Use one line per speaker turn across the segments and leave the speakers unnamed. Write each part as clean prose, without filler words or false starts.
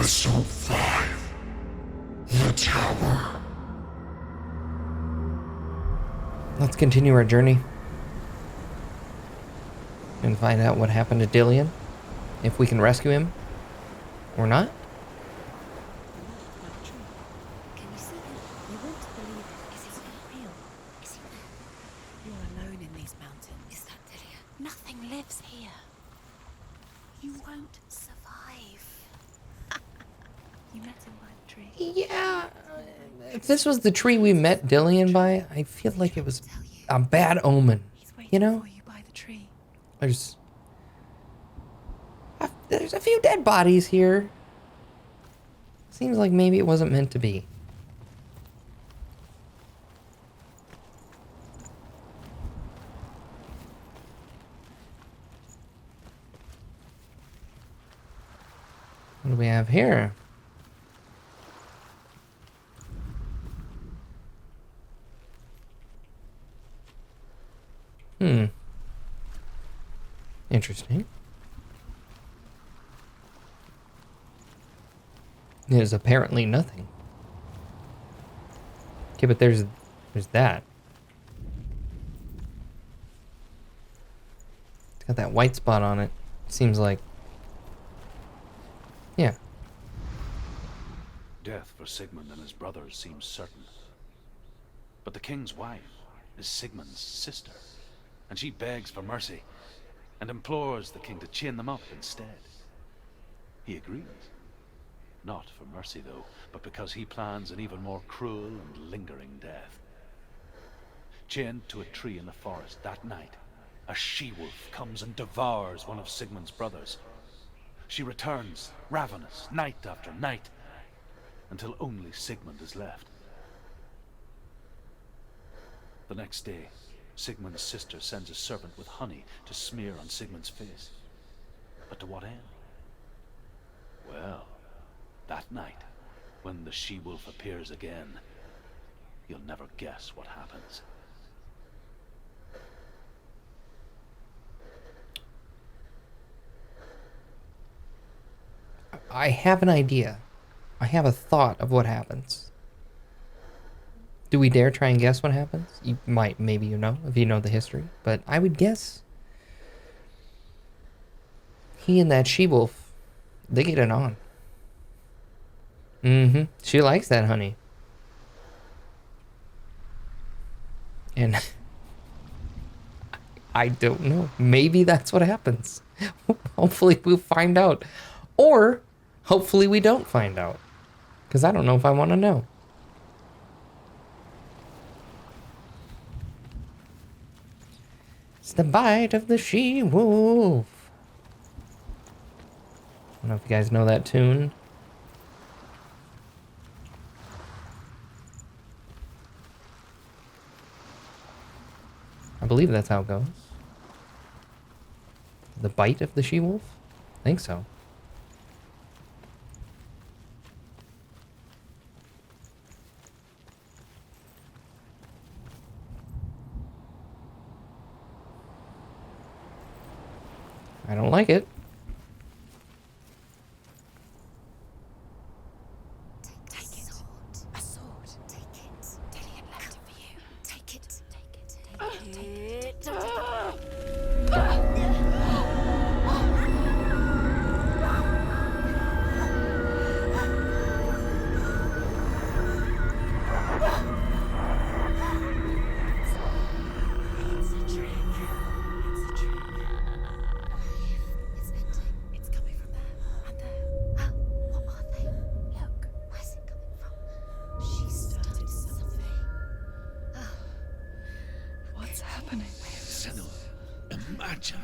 Episode 5. The Tower.
Let's continue our journey and find out what happened to Dillion, if we can rescue him or not.
Can you see him? You won't believe it. Is it real? Is he there? You're alone in these mountains. Is that Dillion? Nothing lives here. You won't survive. You met him by the tree.
Yeah, if this was the tree we met Dillion by, I feel like it was a bad omen.
He's waiting
You know?
for you by the tree.
There's a few dead bodies here. Seems like maybe it wasn't meant to be. What do we have here? Interesting. It is apparently nothing. Okay, but there's that. It's got that white spot on it. Seems like. Yeah.
Death for Sigmund and his brothers seems certain. But the king's wife is Sigmund's sister, and she begs for mercy and implores the king to chain them up instead. He agrees. Not for mercy, though, but because he plans an even more cruel and lingering death. Chained to a tree in the forest that night, a she-wolf comes and devours one of Sigmund's brothers. She returns, ravenous, night after night, until only Sigmund is left. The next day, Sigmund's sister sends a servant with honey to smear on Sigmund's face. But to what end? Well, that night, when the she-wolf appears again, you'll never guess what happens.
I have an idea. I have a thought of what happens. Do we dare try and guess what happens? You might, maybe you know, if you know the history. But I would guess he and that she-wolf, they get it on. Mm-hmm. She likes that honey. And I don't know. Maybe that's what happens. Hopefully we'll find out. Or hopefully we don't find out. Because I don't know if I want to know. It's the bite of the she-wolf. I don't know if you guys know that tune. I believe that's how it goes. The bite of the she-wolf? I think so. I don't like it.
Take it. A sword. Take it. Dillion left it for you. Take it. Take it. Take it.
Senua, imagine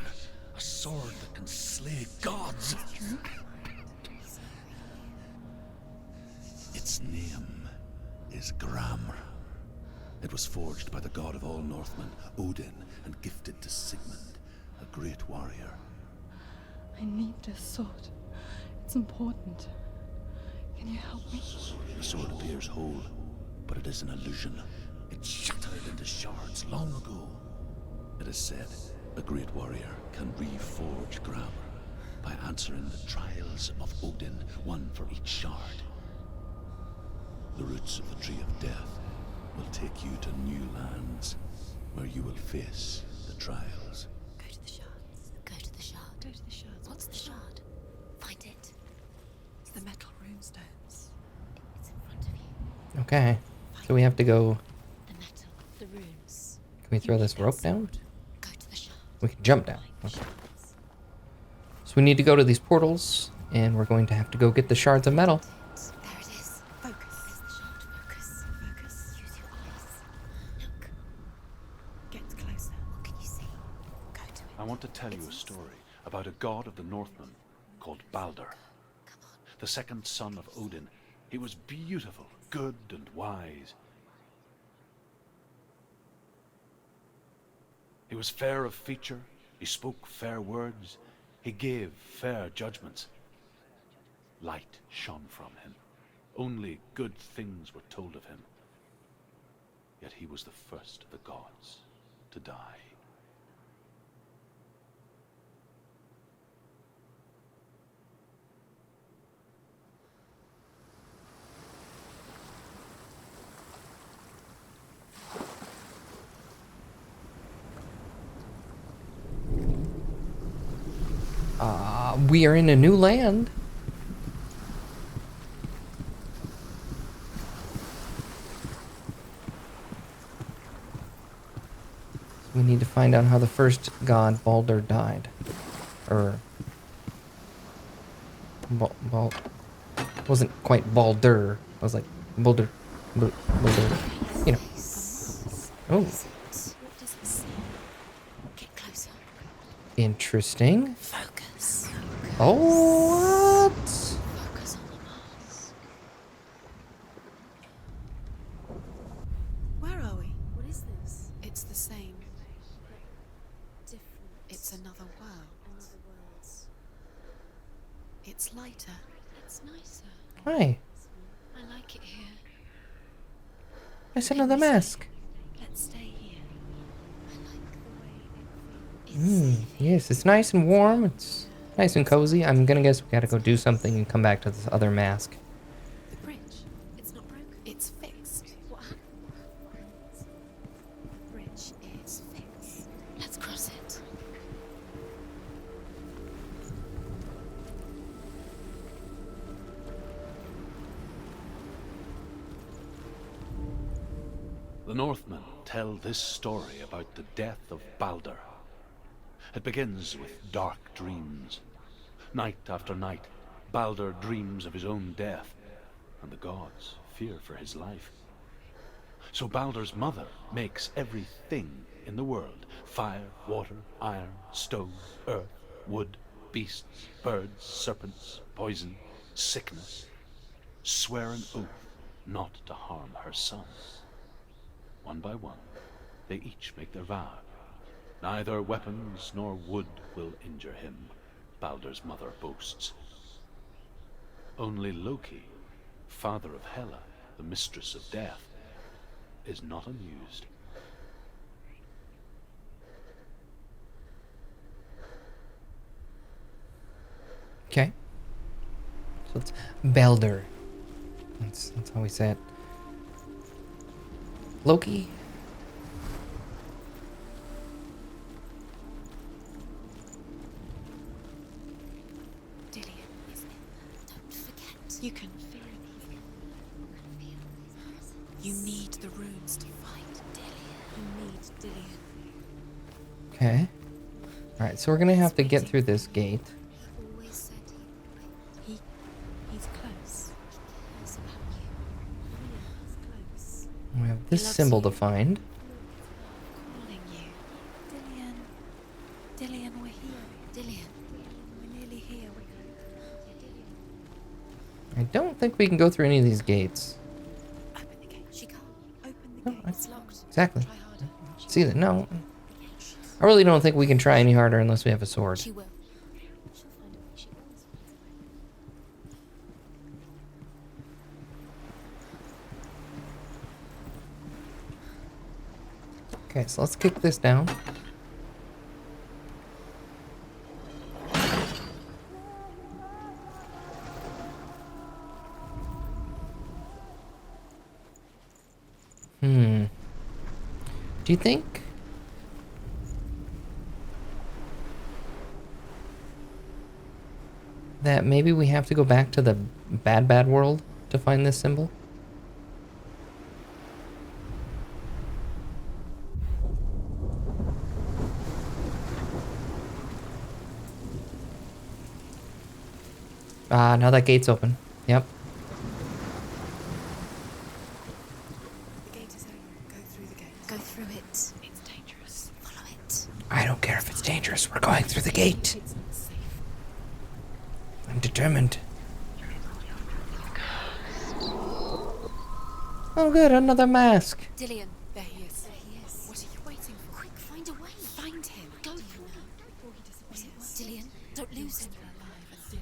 a sword that can slay gods. Its name is Gramr. It was forged by the god of all Northmen, Odin, and gifted to Sigmund, a great warrior.
I need this sword. It's important. Can you help me?
The sword appears whole, but it is an illusion. It shattered into shards long ago. It is said a great warrior can reforge Gramr. by answering the trials of Odin, one for each shard. The roots of the Tree of Death will take you to new lands, where you will face the trials.
Go to the shards. Go to the shard.
Go to the shards.
What's the shard? Find it.
It's the metal runestones.
It's in front of you.
Okay. So we have to go...
The metal, the runes.
Can we throw this rope down?
Go to the shard.
We can jump down.
Find the
Okay.
shards.
So we need to go to these portals, and we're going to have to go get the shards of metal.
There it is.
Focus.
There's the shard. Focus.
Focus.
Use your eyes. Look.
Get closer.
What can you see? Go to it.
I want to tell you a story about a god of the Northmen called Balder,
Come on.
the second son of Odin. He was beautiful, good, and wise. He was fair of feature, he spoke fair words, he gave fair judgments. Light shone from him. Only good things were told of him. Yet he was the first of the gods to die.
We are in a new land. We need to find out how the first god, Balder, died. Or... It wasn't quite Balder. It was like Balder. Balder. You know. Oh,
What does it say? Get closer.
interesting.
Focus.
Oh, what?
Focus on the Mars.
Where are we?
What is this?
It's the same.
Different.
It's another world.
Another worlds.
It's lighter.
It's nicer.
Hi.
I like it here.
That's another mask.
Let's stay here.
I like the way it feels.
Yes, it's nice and warm. It's nice and cozy. I'm gonna guess we gotta go do something and come back to this other mask.
The bridge.
It's not broken.
It's fixed.
What happened?
The bridge is fixed.
Let's cross it.
The Northmen tell this story about the death of Balder. It begins with dark dreams. Night after night, Balder dreams of his own death, and the gods fear for his life. So Balder's mother makes everything in the world: fire, water, iron, stone, earth, wood, beasts, birds, serpents, poison, sickness, swear an oath not to harm her son. One by one, they each make their vow. Neither weapons nor wood will injure him, Balder's mother boasts. Only Loki, father of Hela, the mistress of death, is not amused.
Okay. So it's Balder. That's how we say it. Loki.
Dillian, isn't it?
Don't forget.
You can feel it. You need the runes to fight Dillian. You need Dillian.
Okay. Alright, so we're gonna have to get through this gate.
He always said he
He's close.
cares about you.
He's close.
We have this
loves
symbol
you.
to find.
Calling you. Dillian. Dillian, we're here.
Dillian.
We're nearly here.
I don't think we can go through any of these gates.
Open the gate.
She can't.
Open
No,
the gate.
I-
It's locked.
Exactly.
Try harder.
See that? No. I really don't think we can try any harder unless we have a sword.
She will. She'll find a way. She always finds a way.
Okay, so let's kick this down. Do you think that maybe we have to go back to the bad world to find this symbol? Ah, now that gate's open. Yep.
The gate is open. Go through the gate. Go through it. It's dangerous. Follow it.
I don't care if it's dangerous. We're going through the gate.
It's not safe.
I'm determined. Oh, good. Another mask.
Dillion. There he is. There he is. What are you waiting for? Quick, find a way. Find him. Go for it. Dillion, don't lose him.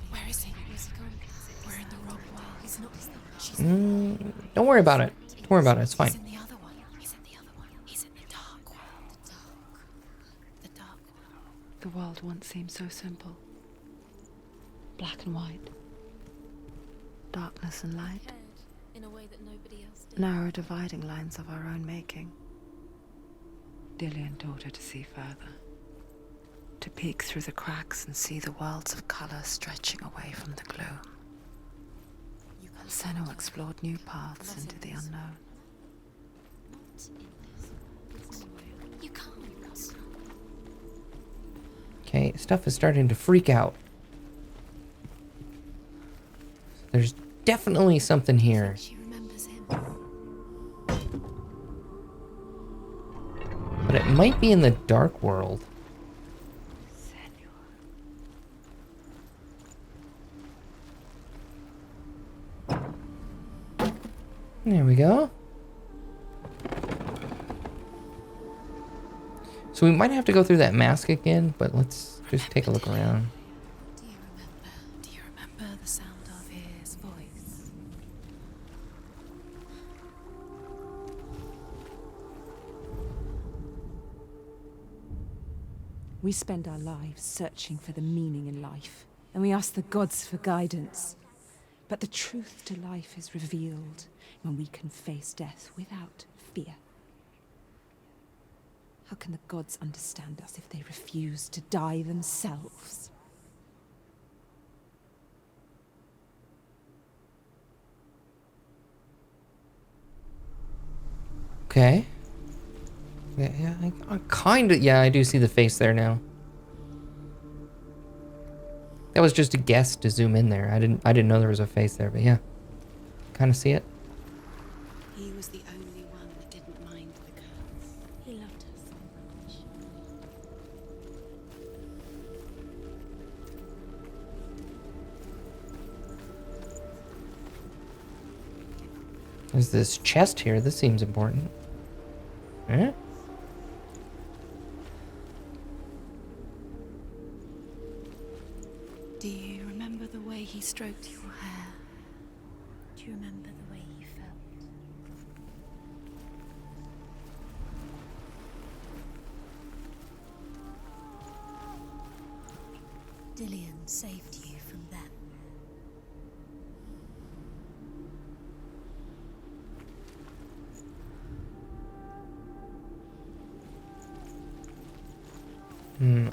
Where is he? Where's he gone? We're in the wrong world. He's not. She's
Don't worry about it. Don't worry about it. It's
He's
fine.
in the other one. He's in the other one. He's in the dark world. The dark world.
The world once seemed so simple. Black and white. Darkness and light.
In a way that nobody else did.
Narrow dividing lines of our own making. Dillion taught her to see further. To peek through the cracks and see the worlds of color stretching away from the gloom. And Senua explored new paths into the unknown.
You can't.
Okay, stuff is starting to freak out. There's definitely something here.
She remembers him.
But it might be in the dark world. There we go. So we might have to go through that mask again, but let's just take a look around.
Do you remember? Do you remember the sound of his voice?
We spend our lives searching for the meaning in life, and we ask the gods for guidance. But the truth to life is revealed when we can face death without fear. How can the gods understand us if they refuse to die themselves?
Okay. Yeah, I kind of... Yeah, I do see the face there now. That was just a guess to zoom in there. I didn't know there was a face there, but yeah. Kind of see it.
He was the only one that didn't mind the curse. He loved her so much.
There's this chest here. This seems important. Eh?
Do you remember the way he stroked your hair? Do you remember the way he felt? Dillion saved you from them.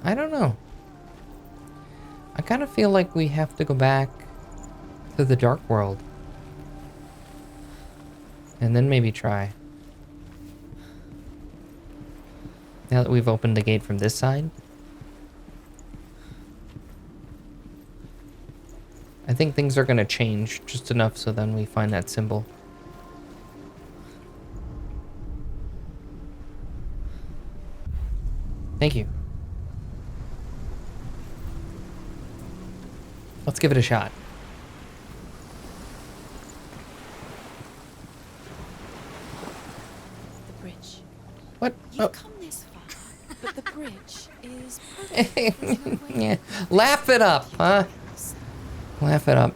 I don't know. I kind of feel like we have to go back to the dark world. And then maybe try. Now that we've opened the gate from this side. I think things are going to change just enough so then we find that symbol. Thank you. Let's give it a shot.
The bridge.
What?
You've come this far, but the bridge is perfect. There's no way
Yeah. Laugh it up, huh? Laugh it up.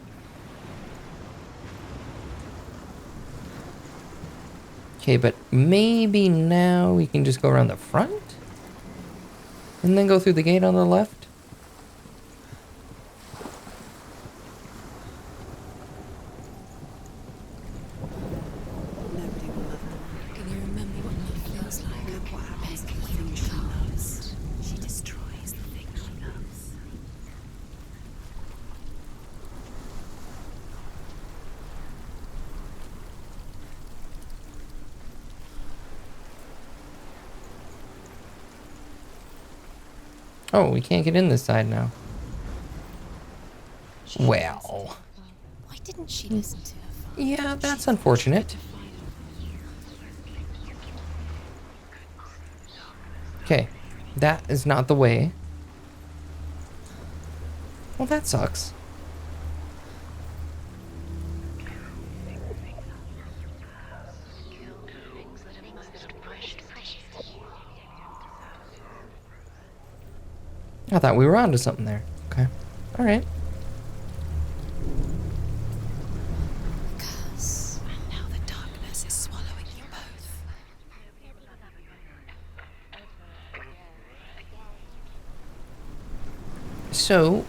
Okay, but maybe now we can just go around the front? And then go through the gate on the left?
Nobody will love them. Can you remember what love feels like?
Oh, we can't get in this side now.
She
Well.
listened to her father. Why didn't she listen to her father?
Yeah, that's unfortunate. Okay, that is not the way. Well, that sucks. I thought we were onto something there. Okay. All right.
Curse. And now the darkness is swallowing you both.
So,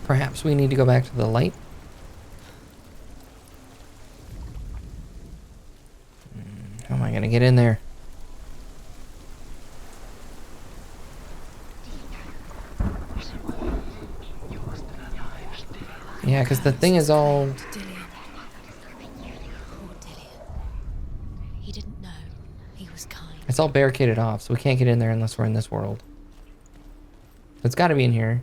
perhaps we need to go back to the light. How am I gonna get in there? Yeah, because the thing is all...
Dillian. Poor Dillian. He didn't know. He was kind.
It's all barricaded off, so we can't get in there unless we're in this world. It's got to be in here.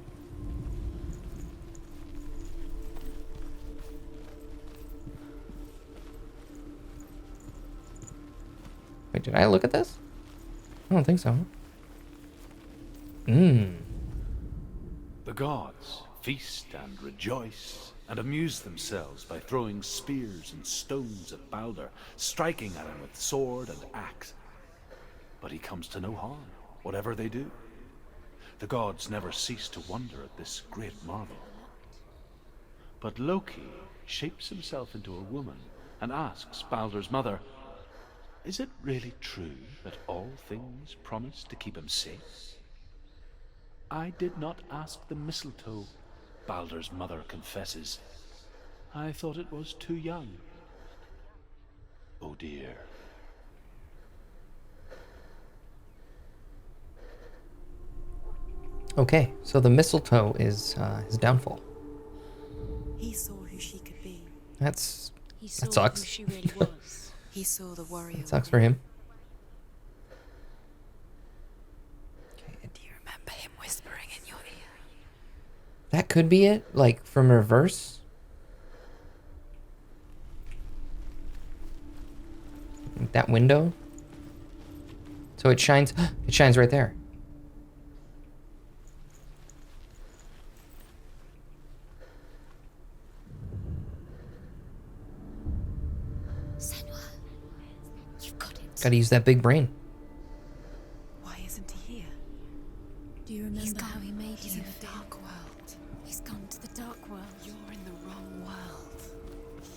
Wait, did I look at this? I don't think so.
The gods feast and rejoice and amuse themselves by throwing spears and stones at Balder, striking at him with sword and axe. But he comes to no harm, whatever they do. The gods never cease to wonder at this great marvel. But Loki shapes himself into a woman and asks Balder's mother, "Is it really true that all things promise to keep him safe?" "I did not ask the mistletoe," Balder's mother confesses. "I thought it was too young." Oh dear.
Okay, so the mistletoe is his downfall.
He saw who she could be.
That
He saw
sucks.
who she really was. He saw the warrior.
That sucks for him.
Do you remember him whispering in your ear?
That could be it, like from reverse. Like that window. So it shines. It shines right there.
Senua, you've got it.
Gotta use that big brain.
Why isn't he here? Do you remember how he made you in the dark world? He's gone to the dark world. You're in the wrong world.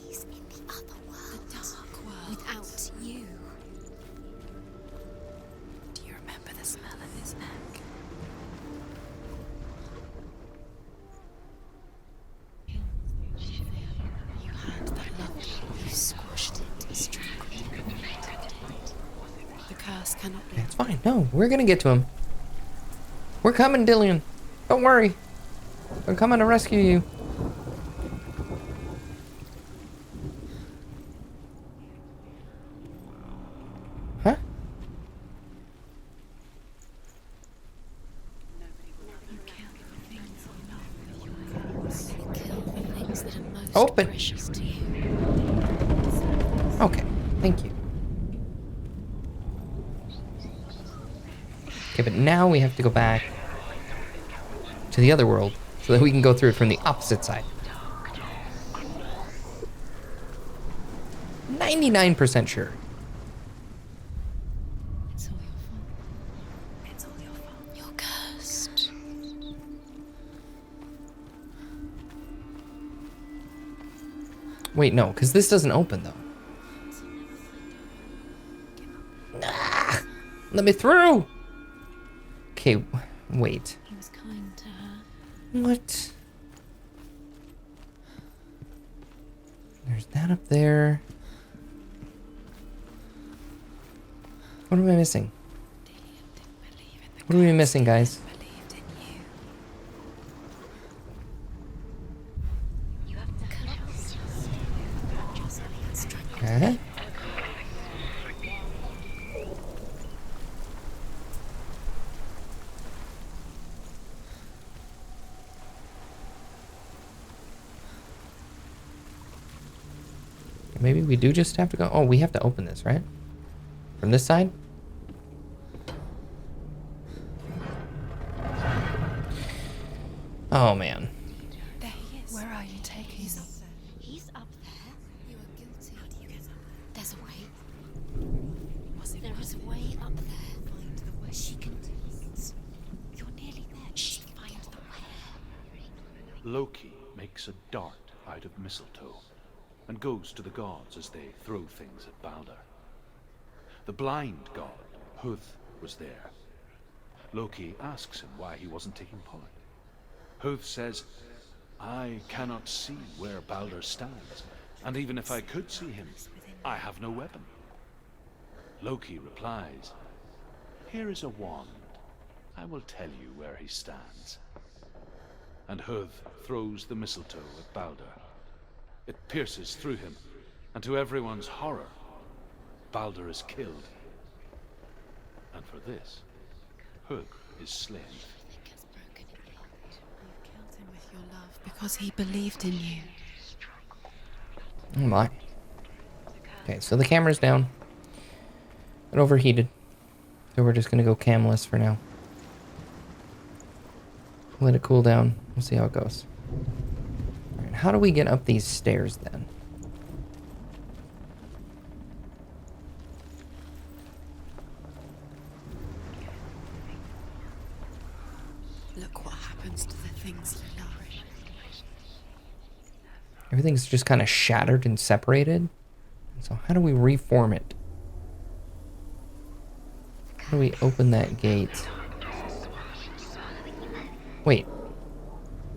He's in the other world. The dark world. Without you. Do you remember the smell of his neck? You had that lovely. You squashed it, strangled it. The curse cannot be.
It's fine. No, we're gonna get to him. We're coming, Dillian. Don't worry. We're coming to rescue you. Huh?
Kill the things that are most
Open.
precious to you.
Okay, thank you. Okay, but now we have to go back to the other world so that we can go through it from the opposite side. 99% sure.
It's all your fault. It's all your fault. You're cursed.
Wait, no, because this doesn't open though. Ah, let me through. Okay, wait.
He was kind to her.
What? There's that up there. What am I missing?
Dillian didn't believe in the
What are we
curse.
missing, guys?
Dillian believed in you. You have the curse. Just like it strangled you.
Okay. Maybe we do just have to go. Oh, we have to open this, right? From this side? Oh, man.
There he is. Where are you taking him? He's up there. You are guilty. How do you get up there? There's a way. There is a way up there. Find the way. She can do it. You're nearly there. She can find the way.
Loki makes a dart out of mistletoe and goes to the gods as they throw things at Balder. The blind god, Huth, was there. Loki asks him why he wasn't taking part. Huth says, I cannot see where Balder stands, and even if I could see him, I have no weapon. Loki replies, here is a wand. I will tell you where he stands. And Huth throws the mistletoe at Balder. It pierces through him, and to everyone's horror, Balder is killed. And for this, Huth is slain.
Because he believed in you.
Oh my. Okay, so the camera's down. It overheated. So we're just gonna go camless for now. Let it cool down. We'll see how it goes. Alright, how do we get up these stairs then?
Look what happens to the things you love.
Everything's just kind of shattered and separated. So how do we reform it? How do we open that gate? Wait.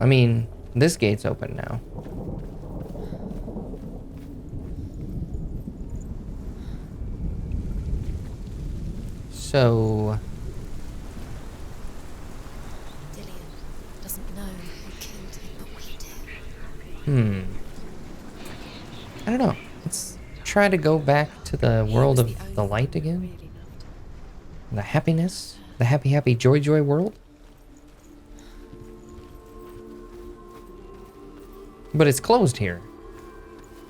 I mean, this gate's open now. So...
Dillion doesn't know who killed him, but we do.
I don't know. Let's try to go back to the world of the light again. The happiness. The happy, happy, joy, joy world. But it's closed here.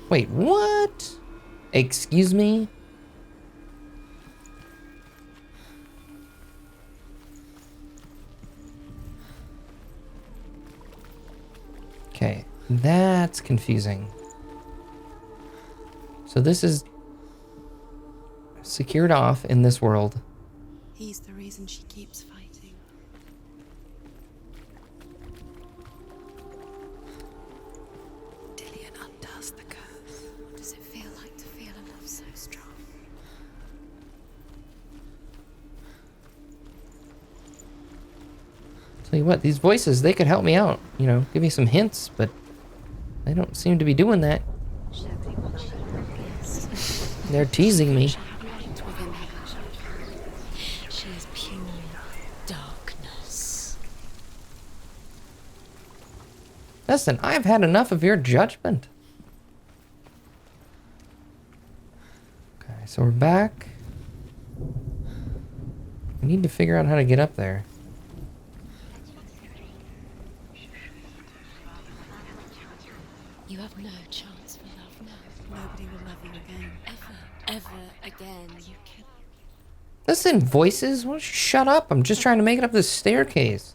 Wait, what? Excuse me? Okay, that's confusing. So this is secured off in this world.
He's the reason she keeps fighting. Dillion undoes the curse. What does it feel like to feel a love so strong?
Tell you what, these voices, they could help me out. You know, give me some hints, but they don't seem to be doing that. They're teasing me.
She is pure darkness.
Listen, I've had enough of your judgment. Okay, so we're back. We need to figure out how to get up there.
You have no chance for love now. Nobody will love you again. Ever again. You can.
Listen, voices, why don't you shut up? I'm just trying to make it up this staircase.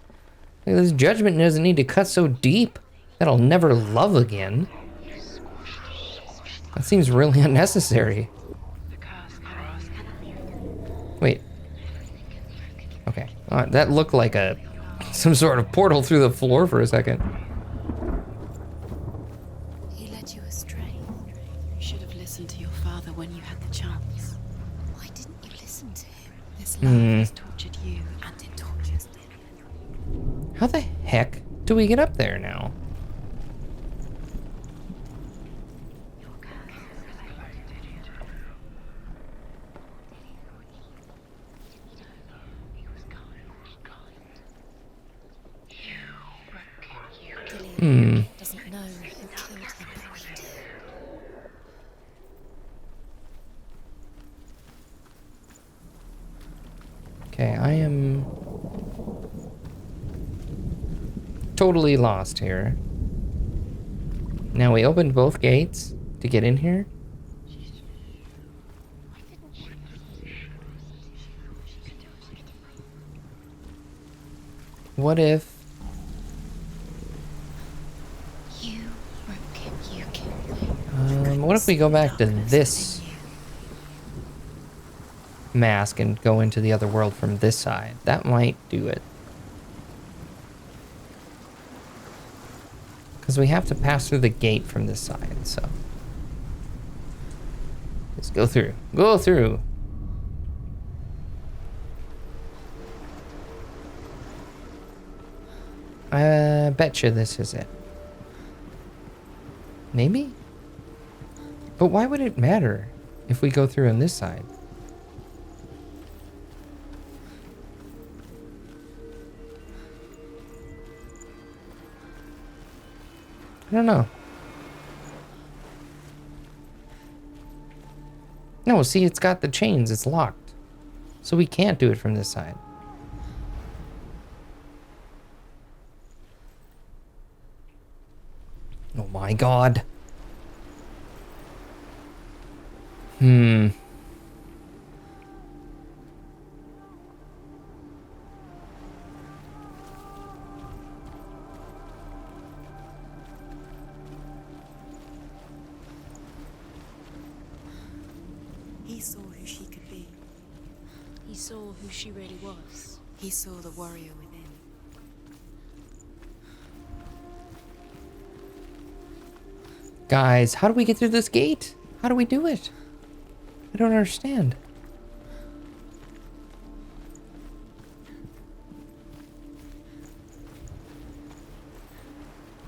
Like, this judgment doesn't need to cut so deep that I'll never love again. That seems really unnecessary. Wait. Okay. That looked like some sort of portal through the floor for a second.
He led you astray. You should have listened to your father when you had the chance. Why didn't you listen to him? This love has tortured you, and it tortures Dillion.
How the heck do we get up there now?
Dillion doesn't know who killed him, but we do.
Okay, I am totally lost here. Now we opened both gates to get in here. what if...
You broke him. You killed him.
What if we go back to this mask and go into the other world from this side? That might do it. Because we have to pass through the gate from this side, so... Let's go through. Go through! I betcha this is it. Maybe? But why would it matter if we go through on this side? I don't know. No, see, it's got the chains. It's locked. So we can't do it from this side. Oh my god.
He saw who she could be.
He saw who she really was.
He saw the warrior within.
Guys, how do we get through this gate? How do we do it? I don't understand.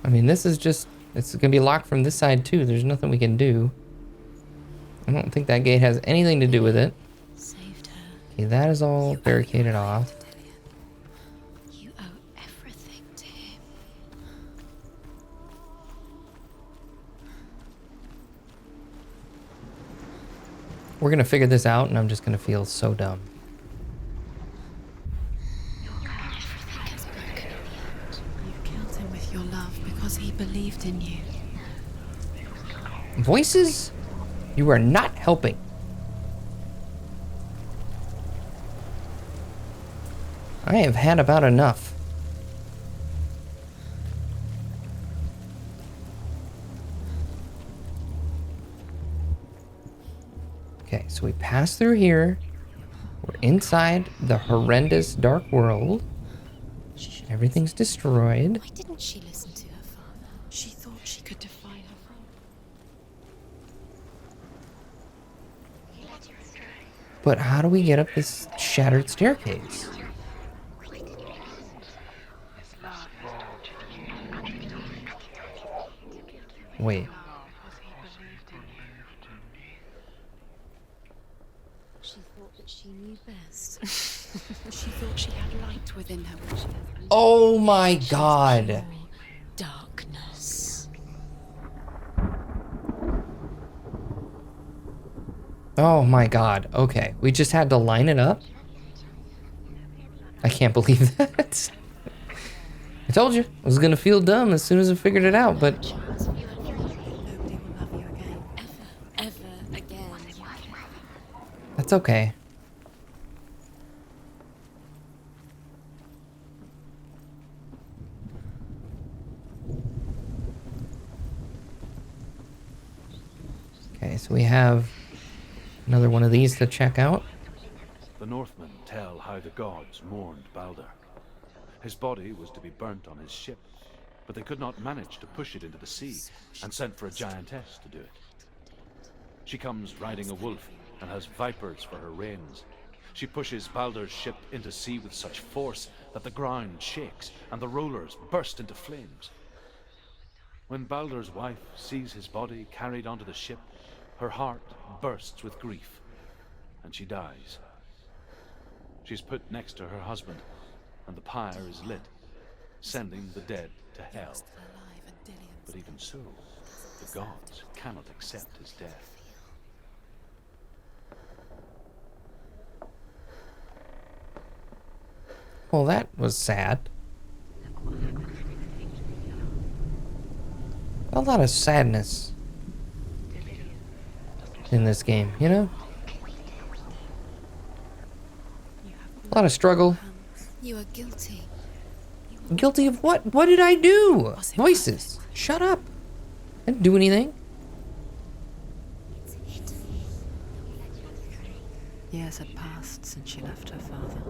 I mean, this is just... It's gonna be locked from this side too. There's nothing we can do. I don't think that gate has anything to do with it.
Saved her.
Okay, that is all barricaded off.
You owe everything to him.
We're gonna figure this out and I'm just gonna feel so dumb.
Everything has broken in the end. You killed him with your love because he believed in you.
Voices? You are not helping. I have had about enough. Okay, so we pass through here. We're inside the horrendous dark world. Everything's destroyed.
Why didn't she listen to her father? She thought she could defy her father.
But how do we get up this shattered staircase? Wait.
She thought that she knew best. She thought she had light within her when she had
Oh my god.
darkness.
Oh my god. Okay, we just had to line it up. I can't believe that. I told you, I was gonna feel dumb as soon as I figured it out, but...
Nobody will love you again. Ever again.
That's okay. Okay, so we have another one of these to check out.
The Northmen tell how the gods mourned Balder. His body was to be burnt on his ship, but they could not manage to push it into the sea and sent for a giantess to do it. She comes riding a wolf and has vipers for her reins. She pushes Balder's ship into sea with such force that the ground shakes and the rollers burst into flames. When Balder's wife sees his body carried onto the ship, her heart bursts with grief, and she dies. She's put next to her husband, and the pyre is lit, sending the dead to hell. But even so, the gods cannot accept his death.
Well, that was sad. A lot of sadness in this game, you know? A lot of struggle.
You are guilty. You
Guilty of what? What did I do?
Was it
Voices. Shut up. I didn't do anything.
Years had passed since she left her father.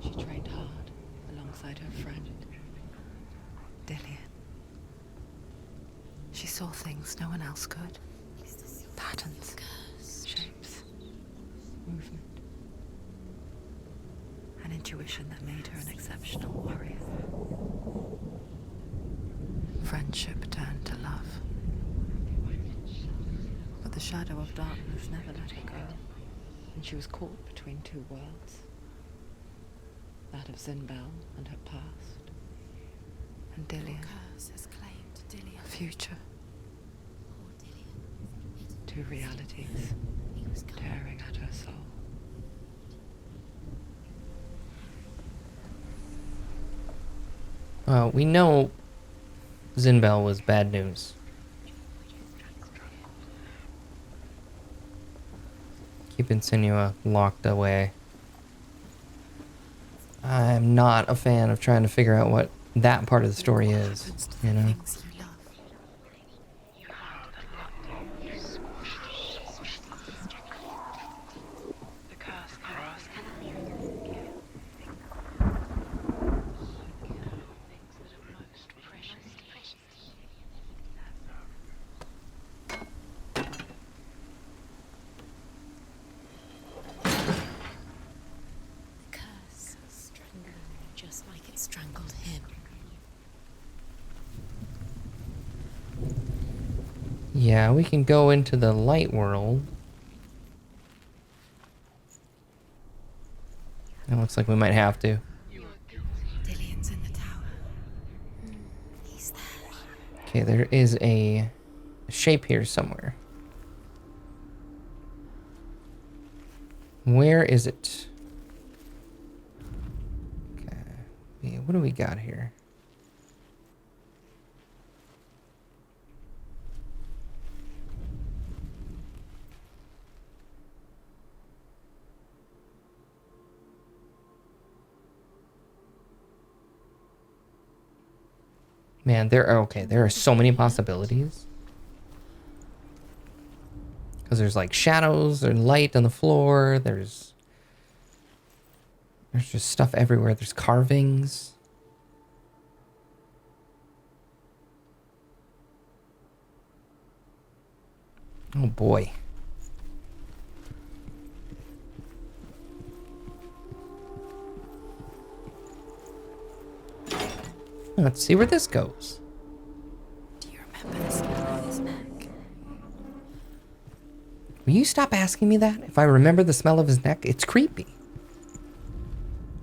She trained hard alongside her friend, Dillian. She saw things no one else could. Patterns, shapes, movement. An intuition that made her an exceptional warrior. Friendship turned to love. But the shadow of darkness never let her go, and she was caught between two worlds. That of Zinbel and her past, and Dillian,
Curse has claimed Dillian.
her future.
Poor Dillian.
Two realities
He was coming.
tearing at her soul.
Well, we know Zinbel was bad news. Keeping Senua locked away. I'm not a fan of trying to figure out what that part of the story is,
Happens to
you
the
know?
things you love. The curse strangled you just like it strangled him.
Yeah, we can go into the light world. It looks like we might have to.
Dillian's in the tower. He's there.
Okay, there is a shape here somewhere. Where is it? Okay. Yeah, what do we got here? Man, there are so many possibilities. Because there's like shadows and light on the floor. There's just stuff everywhere. There's carvings. Oh boy. Let's see where this goes.
Do you remember the smell of his neck?
Will you stop asking me that? If I remember the smell of his neck, it's creepy.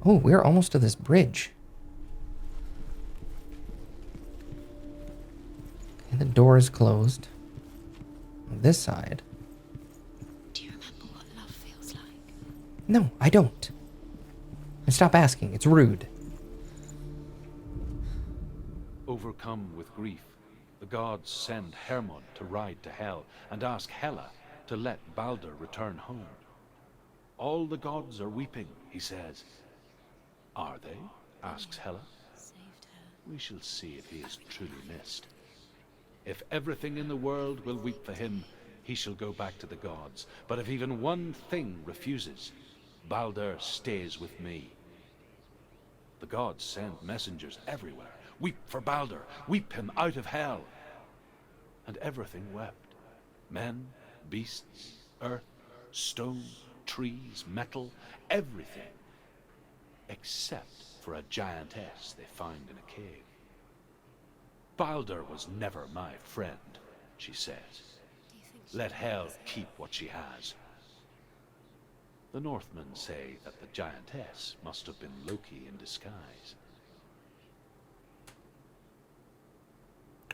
Oh, we're almost to this bridge. Okay, the door is closed. On this side.
Do you remember what love feels like?
No, I don't. And stop asking. It's rude.
Overcome with grief, the gods send Hermod to ride to Hell and ask Hela to let Balder return home. All the gods are weeping, he says. Are they? Asks Hela.
Saved her.
We shall see if he is truly missed. If everything in the world will weep for him, he shall go back to the gods. But if even one thing refuses, Balder stays with me. The gods send messengers everywhere. Weep for Balder, weep him out of hell. And everything wept. Men, beasts, earth, stone, trees, metal, everything. Except for a giantess they find in a cave. Balder was never my friend, she says.
Do you think she
Let hell keep what she has. The Northmen say that the giantess must have been Loki in disguise.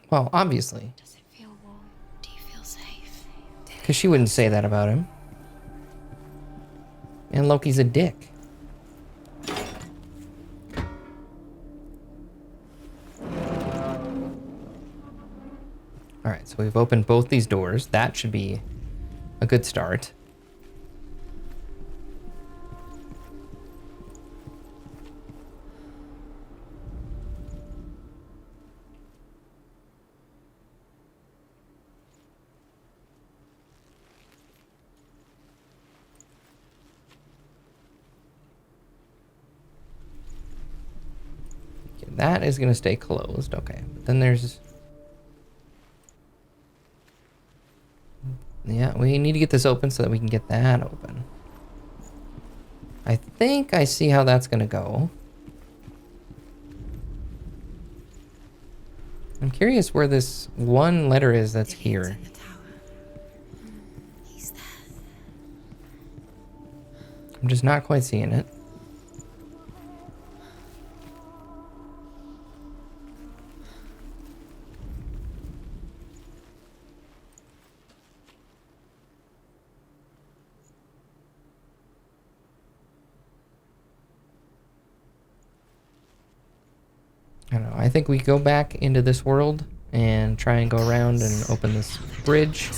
Well, obviously.
Does it feel warm? Do you feel safe?
Because she wouldn't say that about him. And Loki's a dick. Alright, so we've opened both these doors. That should be a good start. That is going to stay closed. Okay. But then there's... Yeah, we need to get this open so that we can get that open. I think I see how that's going to go. I'm curious where this one letter is that's here. I'm just not quite seeing it. I don't know. I think we go back into this world and try and go around and open this bridge.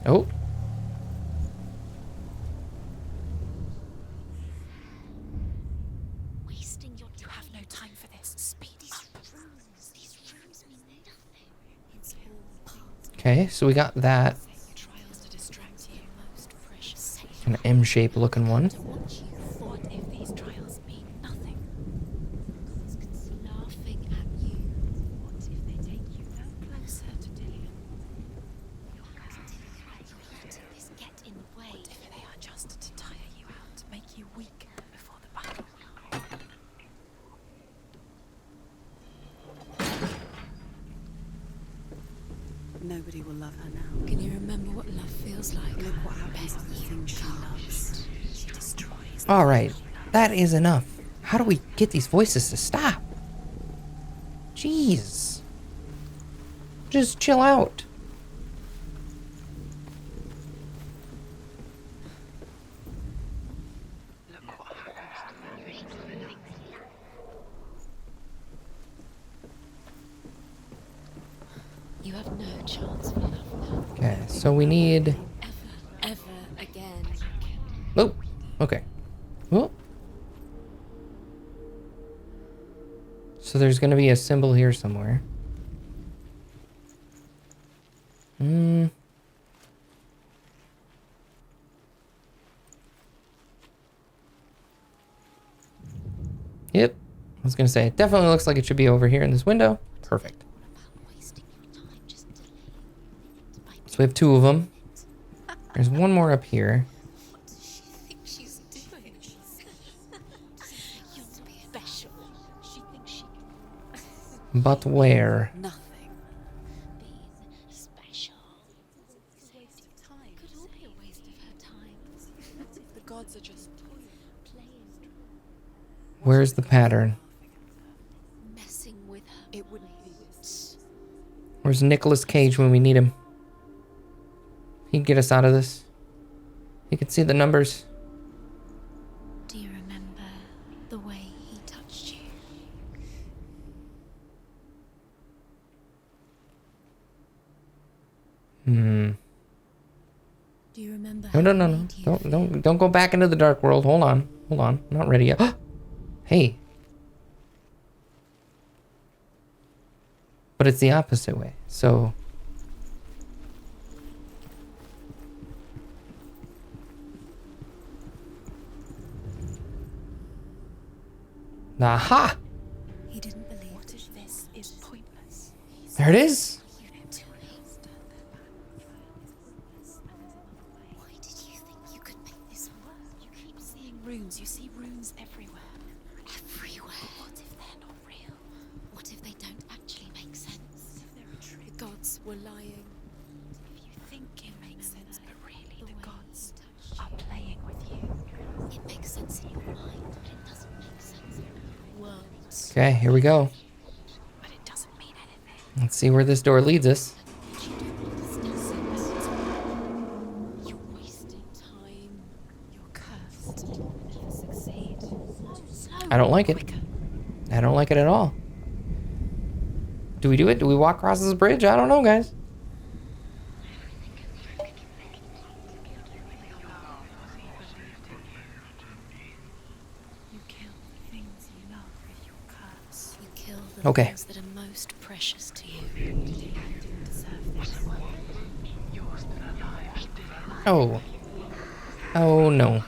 Oh.
Wasting your time. You have no time for this. Speed up. These runes mean nothing. It's all part.
Okay, so we got that.
Trials to distract you. Most precious.
An M-shaped looking one.
What if these trials mean nothing? Laughing at you. What if they take you no closer to Dillian? You're letting this get in the way. What if they are just to tire you out, to make you weak before the battle?
Nobody will love her now.
Can you remember what love feels like?
Look what happens to the things she loves.
She destroys.
All right, that is enough. How do we get these voices to stop? Jeez. Just chill out.
You have no chance for love now.
Okay, so we need...
Ever again.
Oh, okay. Oh. So there's going to be a symbol here somewhere. Yep. I was going to say, it definitely looks like it should be over here in this window. Perfect. So we have two of them. There's one more up here.
What does she think she's doing? You're special. She thinks she
But where?
nothing. Being special. Waste of time. Could all be a waste of her time. What if the gods are just playing?
Where's the pattern?
Messing with her. It wouldn't be this.
Where's Nicolas Cage when we need him? He'd get us out of this. He could see the numbers.
Do you remember the way he touched you?
Hmm.
Do you remember
No,
how
no, no,
he
no.
made you feel?
Don't go back into the dark world. Hold on. Hold on. I'm not ready yet. Hey. But it's the opposite way. So... Aha!
He didn't believe. What if this is pointless?
There it is.
Why did you think you could make this work? You keep seeing runes. You see runes everywhere. Everywhere. What if they're not real? What if they don't actually make sense? The gods were lying. If you think it makes sense, but really the gods are playing with you. It makes sense in your mind, but it doesn't make sense in the world.
Okay, here we go.
But it doesn't mean anything.
Let's see where this door leads us.
You don't understand. You're wasting time. You're cursed. You'll succeed.
I don't like it.
Quicker.
I don't like it at all. Do we do it? Do we walk across this bridge? I don't know, guys.
You kill the things you love with your curse. You kill the
Okay.
things that are most precious to you. You deserve this.
Oh. Oh no.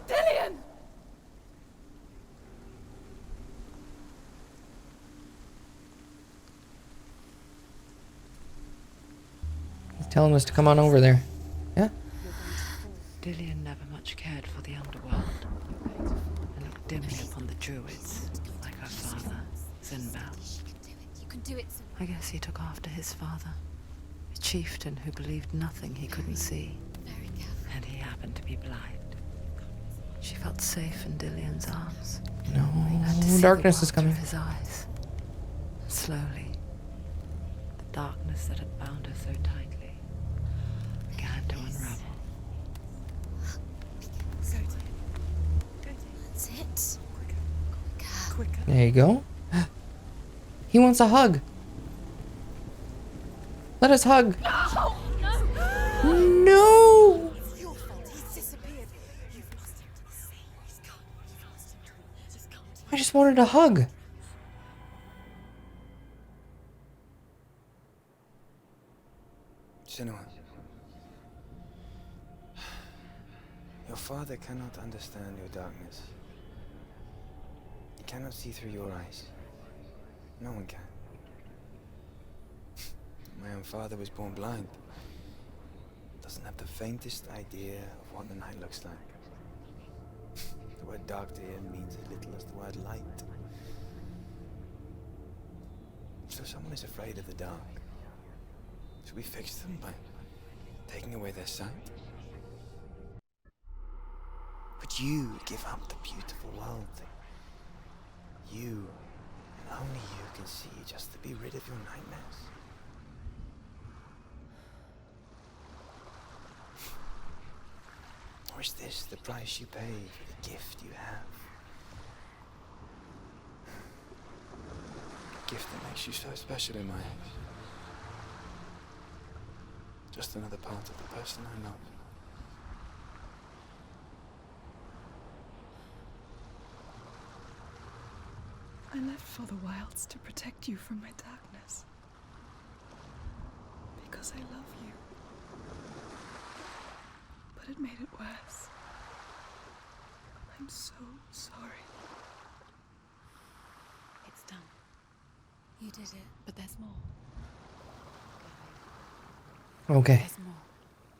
Dillian!
He's telling us to come on over there. Yeah?
Dillian never much cared for the underworld and looked dimly upon the druids, like her father, Zinbel.
You can do it.
I guess he took after his father, a chieftain who believed nothing he couldn't see,
Very careful.
and he happened to be blind. She felt safe in Dillian's arms.
No.
Had to see
Darkness
the
is
world
coming.
through his eyes. Slowly, the darkness that had bound her so tightly began to unravel.
That's it. Quicker.
There you go. He wants a hug. Let us hug.
No!
No.
It's your fault. He's disappeared. You've lost him to the sea. He's gone. You've lost him to the... Just come to...
I just wanted a hug.
Senua, your father cannot understand your darkness. He cannot see through your eyes. No one can. My own father was born blind. Doesn't have the faintest idea of what the night looks like. The word dark to him means as little as the word light. So someone is afraid of the dark. Should we fix them by taking away their sight? Would you give up the beautiful world that you, and only you, can see just to be rid of your nightmares? Or is this the price you pay for the gift you have? A gift that makes you so special in my eyes. Just another part of the person I love.
I left for the wilds to protect you from my darkness. Because I love you. But it made it worse. I'm so sorry.
It's done. You did it. But there's more.
Okay.
There's more.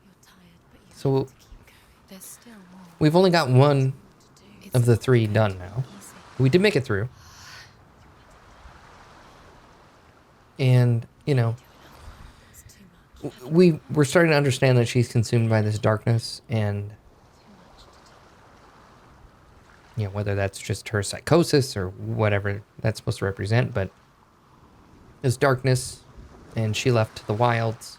You're tired, but you
So
have to keep going. There's still more
we've only got one
to do. It's
of the
not
3
going
done
to be
now.
easy.
We did make it through. And, you know,
It's too much.
we're starting to understand that she's consumed by this darkness, and
Too much to do.
you know, whether that's just her psychosis or whatever that's supposed to represent, but this darkness, and she left to the wilds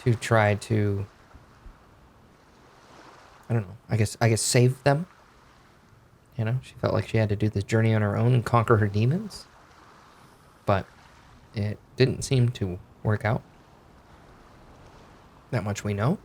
to try to, I don't know, I guess save them. You know, she felt like she had to do this journey on her own and conquer her demons, but it didn't seem to work out. That much we know.